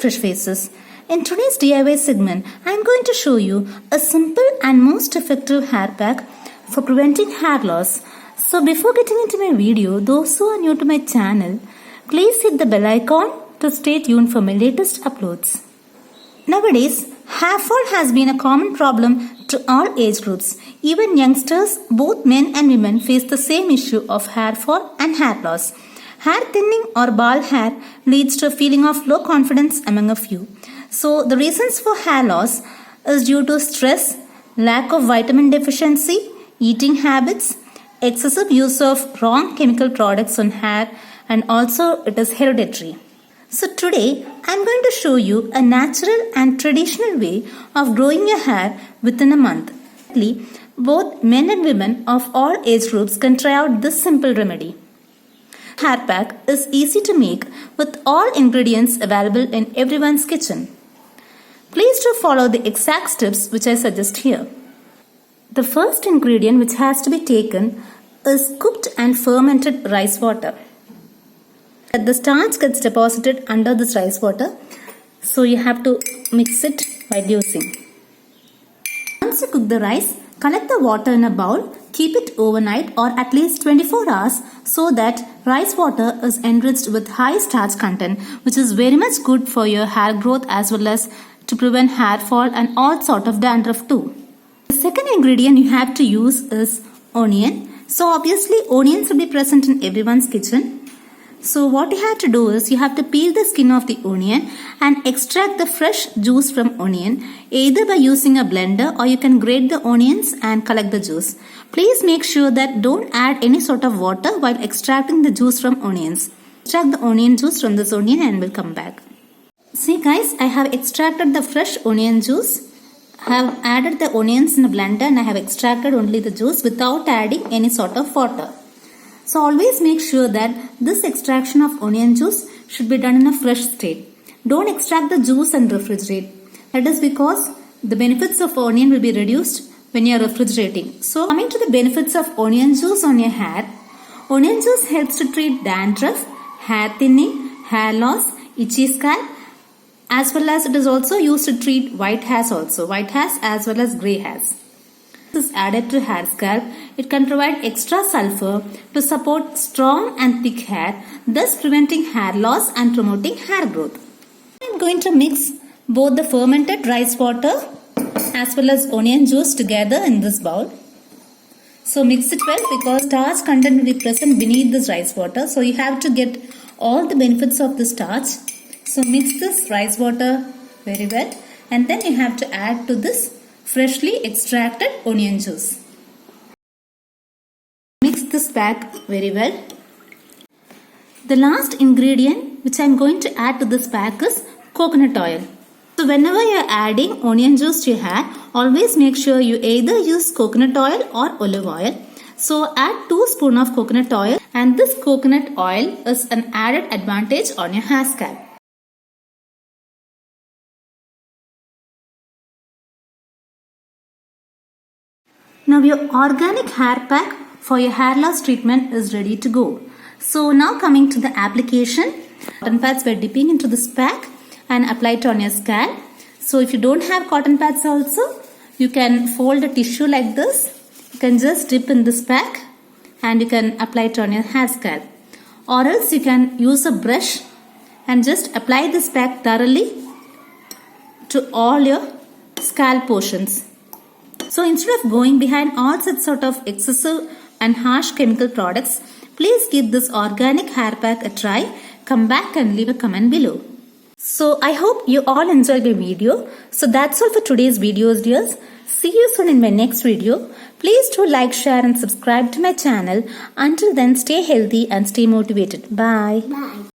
fresh faces. In today's DIY segment, I am going to show you a simple and most effective hair pack for preventing hair loss. So before getting into my video, those who are new to my channel, please hit the bell icon to stay tuned for my latest uploads. Nowadays, hair fall has been a common problem to all age groups. Even youngsters, both men and women, face the same issue of hair fall and hair loss. Hair thinning or bald hair leads to a feeling of low confidence among a few. So the reasons for hair loss is due to stress, lack of vitamin deficiency, eating habits, excessive use of wrong chemical products on hair, and also it is hereditary. So today I am going to show you a natural and traditional way of growing your hair within a month. Both men and women of all age groups can try out this simple remedy. Hair pack is easy to make with all ingredients available in everyone's kitchen. Please do follow the exact steps which I suggest here. The first ingredient which has to be taken is cooked and fermented rice water. The starch gets deposited under this rice water, so you have to mix it while using. Once you cook the rice, collect the water in a bowl, keep it overnight or at least 24 hours so that rice water is enriched with high starch content, which is very much good for your hair growth as well as to prevent hair fall and all sort of dandruff too. The second ingredient you have to use is onion. So obviously onions will be present in everyone's kitchen. So what you have to do is you have to peel the skin of the onion and extract the fresh juice from onion either by using a blender or you can grate the onions and collect the juice. Please make sure that don't add any sort of water while extracting the juice from onions. Extract the onion juice from this onion and we'll come back. See guys, I have extracted the fresh onion juice. I have added the onions in a blender and I have extracted only the juice without adding any sort of water. So always make sure that this extraction of onion juice should be done in a fresh state. Don't extract the juice and refrigerate. That is because the benefits of onion will be reduced when you are refrigerating. So coming to the benefits of onion juice on your hair, onion juice helps to treat dandruff, hair thinning, hair loss, itchy scalp, as well as it is also used to treat white hairs as well as grey hairs. Is added to hair scalp, it can provide extra sulfur to support strong and thick hair, thus preventing hair loss and promoting hair growth. I am going to mix both the fermented rice water as well as onion juice together in this bowl. So mix it well because starch content will be present beneath this rice water. So you have to get all the benefits of the starch. So mix this rice water very well and then you have to add to this freshly extracted onion juice. Mix this pack very well. The last ingredient which I am going to add to this pack is coconut oil. So whenever you are adding onion juice to your hair, always make sure you either use coconut oil or olive oil. So add 2 spoons of coconut oil and this coconut oil is an added advantage on your hair scalp. Now your organic hair pack for your hair loss treatment is ready to go. So now coming to the application, cotton pads we're dipping into this pack and apply it on your scalp. So if you don't have cotton pads also, you can fold a tissue like this. You can just dip in this pack and you can apply it on your hair scalp. Or else you can use a brush and just apply this pack thoroughly to all your scalp portions. So instead of going behind all such sort of excessive and harsh chemical products, please give this organic hair pack a try. Come back and leave a comment below. So I hope you all enjoyed the video. So that's all for today's videos, dears. See you soon in my next video. Please do like, share and subscribe to my channel. Until then, stay healthy and stay motivated. Bye. Bye.